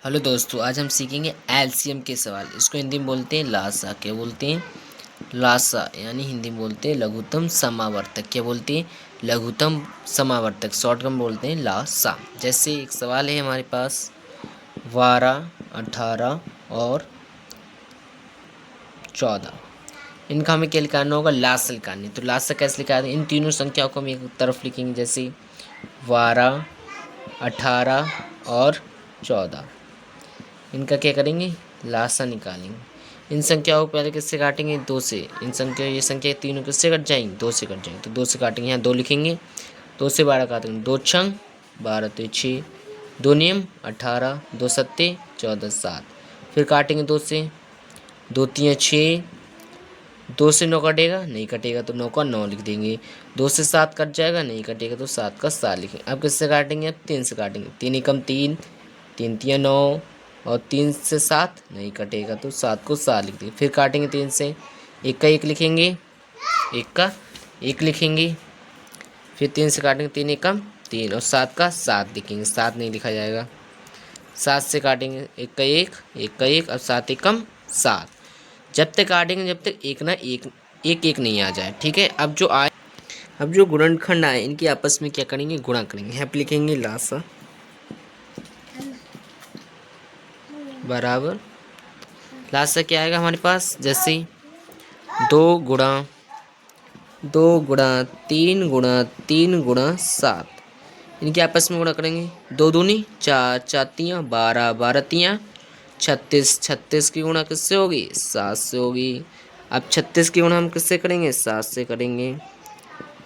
Hello दोस्तों, आज हम सीखेंगे एलसीएम के सवाल। इसको हिंदी में बोलते हैं लासा। क्या बोलते हैं? लासा यानी हिंदी में बोलते हैं लघुत्तम समावर्तक। क्या बोलते हैं? लघुत्तम समावर्तक। शॉर्ट में बोलते हैं लासा। जैसे एक सवाल है हमारे पास 12, 18 और 14। इनका हमें क्या निकालना होगा? लासा निकालनी। तो लासा कैसे निकालते हैं? इन तीनों संख्याओं को हम एक तरफ लिखेंगे, जैसे 12, 18 और 14। इनका क्या करेंगे? लासा निकालेंगे। इन संख्याओं को पहले किससे काटेंगे? 2 से। ये संख्या तीनों किससे कट जाएंगी? 2 से कट जाएंगे। तो 2 से काटेंगे, यहाँ 2 लिखेंगे। 2 से 12 काटेंगे, 2 छंग 12 तो 6, 2 नियम 18, 2 सत्ते 14, 7। फिर काटेंगे 2 से, 2 तियाँ 6, 2 से 9 कटेगा? नहीं कटेगा, तो 9 का 9 लिख देंगे। 2 से 7 कट जाएगा? नहीं कटेगा, तो 7 का 7 लिखेंगे। अब किससे काटेंगे? अब 3 से काटेंगे। 3 एकम 3, 3 तियाँ 9 और 3 से 7 नहीं कटेगा, तो 7 को 7 लिख देंगे। फिर काटेंगे 3 से, 1 का 1 लिखेंगे, 1 का 1 लिखेंगे। फिर 3 से काटेंगे, 3 एकम 3 और 7 का 7 लिखेंगे। 7 नहीं लिखा जाएगा। 7 से काटेंगे, 1 का 1, 1 का 1 और 7 एकम 7। जब तक काटेंगे जब तक एक ना एक एक एक नहीं आ जाए, ठीक है। अब जो गुणनखंड आए इनके आपस में क्या करेंगे? गुणा करेंगे। यहाँ पे लिखेंगे लासा बराबर, लासा क्या आएगा हमारे पास? जैसे 2 गुणा 2 गुणा 3 गुणा 3 गुणा 7। इनके आपस में गुणा करेंगे। 2 दूनी 4, 4 तियाँ 12, 12 तियाँ 36, 36 की गुणा किससे होगी? 7 से होगी। अब 36 की गुणा हम किससे करेंगे? 7 से करेंगे।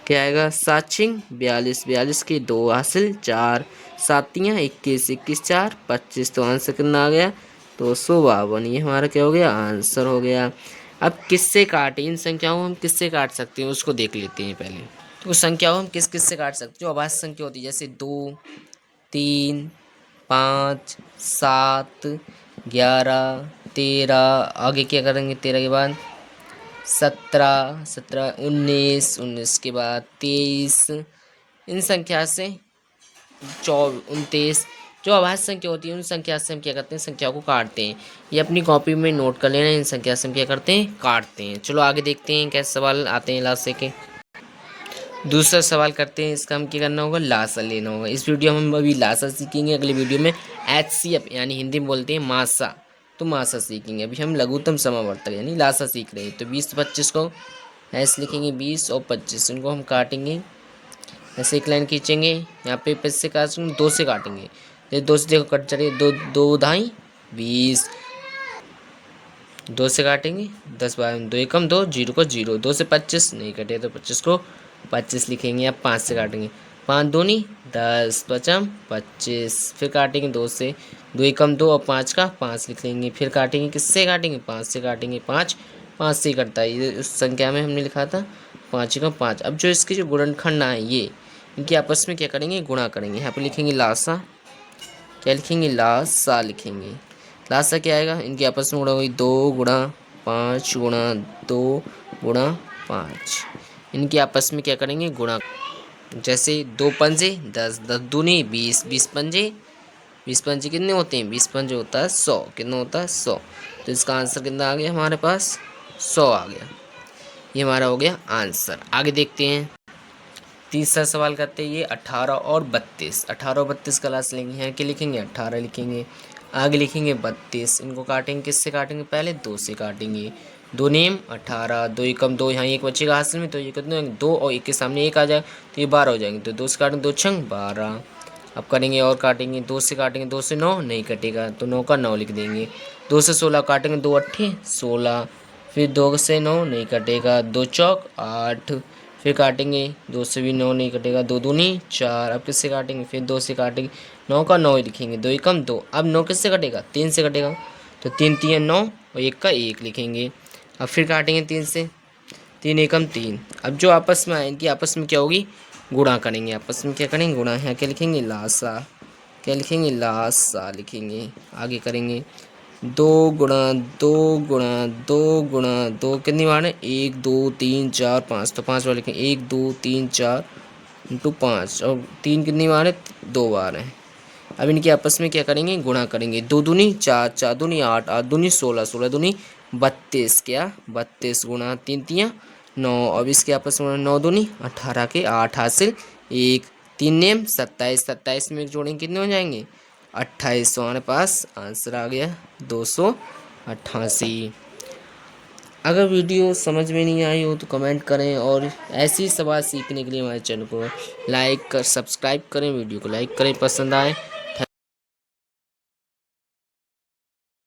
क्या आएगा? 7 छिंग 42, 42 की 2 हासिल 4, 7 तियाँ 21, 21 4 25। तो आंसर कितना आ गया? 252। ये हमारा क्या हो गया? आंसर हो गया। अब किससे काटे? इन संख्याओं को हम किससे काट सकते हैं उसको देख लेते हैं पहले। तो संख्याओं हम किस किस से काट सकते हैं? जो अभाज्य संख्या होती है, जैसे 2, 3, 5, 7, 11, 13। आगे क्या करेंगे? 13 के बाद 17, 17, 19, 19 के बाद 23। इन संख्या से 29। जो अभाज्य संख्या होती है उन संख्या से हम क्या करते हैं? संख्या को काटते हैं। ये अपनी कॉपी में नोट कर लेना। इन संख्या से हम क्या करते हैं? काटते हैं। चलो आगे देखते हैं कैसे सवाल आते हैं लास्ट के। दूसरा सवाल करते हैं। इसका हम क्या करना होगा? लासा लेना होगा। इस वीडियो में हम अभी लासा सीखेंगे। अगले वीडियो में HCF यानी हिंदी में बोलते हैं मासा, तो मासा सीखेंगे। अभी हम लघुत्तम समावर्तक यानी लासा सीख रहे हैं। तो 20 25 को ऐसे लिखेंगे, 20 और 25 इनको हम काटेंगे। ऐसे एक लाइन खींचेंगे, यहाँ पे 5 से काटेंगे, 2 से काटेंगे। तो 2 से देखो कट चलिए, 2 2 ढाई 20। 2 से काटेंगे, 10 12 2 एकम 2, 0 को 0। 2 से 25 नहीं कटे, तो 25 को 25 लिखेंगे। अब 5 से काटेंगे, 5 दूनी 10 बचम 25। फिर काटेंगे 2 से, 2 एकम 2 और 5 का 5 लिख लेंगे। फिर काटेंगे, किससे काटेंगे? 5 से काटेंगे। 5 5 से ही कटता है, ये उस संख्या में हमने लिखा था 5 एकम 5। अब जो इसके जो गुणनखंड आए ये इनके आपस में क्या करेंगे? गुणा करेंगे। यहाँ पे लिखेंगे लासा। क्या लिखेंगे? लासा लिखेंगे। लासा क्या आएगा? इनके आपस में गुणा हुई 2 गुणा 5 गुणा 2 गुणा 5। इनके आपस में क्या करेंगे? गुणा। जैसे 2 पंजे 10, 10 दूनी 20, 20 पंजे 20 पंजे कितने होते हैं? 20 पंजे होता है 100। कितना होता है? 100। तो इसका आंसर कितना आ गया हमारे पास? 100 आ गया। ये हमारा हो गया आंसर। आगे देखते हैं। तीसरा सवाल करते हैं ये 18 और 32। 18 और 32 क्लास लेंगे। यहाँ क्या लिखेंगे? 18 लिखेंगे। आगे लिखेंगे 32। इनको काटेंगे, किससे काटेंगे? पहले 2 से काटेंगे। 2 नेम 18, 2 एकम 2, यहाँ एक बचेगा हासिल में, तो ये कितने? 2 और 1 के सामने 1 आ जाए तो ये 12 हो जाएंगे। तो 2 से काटेंगे, 2 छंग 12। अब करेंगे और काटेंगे, 2 से काटेंगे, 2 से 9 नहीं कटेगा, तो 9 का 9 लिख देंगे। 2 से 16 काटेंगे, 2 अट्ठे 16। फिर 2 से 9 नहीं कटेगा, 2 चौक 8। फिर काटेंगे, 2 से भी 9 नहीं कटेगा, 2 दूनी 4। अब किससे काटेंगे? फिर 2 से काटेंगे, 9 का 9 ही लिखेंगे। 2 एकम 2। अब 9 किससे कटेगा? 3 से कटेगा, तो 3 तियाँ 9 और 1 का 1 लिखेंगे। अब फिर काटेंगे 3 से, 3 एकम 3। अब जो आपस में आए इनकी आपस में क्या होगी? गुणा करेंगे। आपस में क्या करेंगे? गुणा। यहाँ क्या लिखेंगे? लासा। क्या लिखेंगे? लासा लिखेंगे। आगे करेंगे, 2 गुणा 2 गुणा 2 गुणा 2 कितनी बार है? 1 2 3 4 5। तो 5 बार लिखेंगे, 1 2 3 4 इंटू 5। और 3 कितनी बार है? 2 बार है। अब इनके आपस में क्या करेंगे, गुणा करेंगे। 2 दूनी 4, 4 दूनी 8, 8 दूनी 16, 16 दूनी 32, क्या 32 गुणा 3 तियाँ 9। अब इसके आपस में 9 दूनी 18 के 8 हासिल 1, 3 नेम 27, 27 में जोड़ेंगे कितने हो जाएंगे 28। तो हमारे पास आंसर आ गया 288। अगर वीडियो समझ में नहीं आई हो तो कमेंट करें, और ऐसी सवाल सीखने के लिए हमारे चैनल को लाइक कर सब्सक्राइब करें, वीडियो को लाइक करें पसंद आए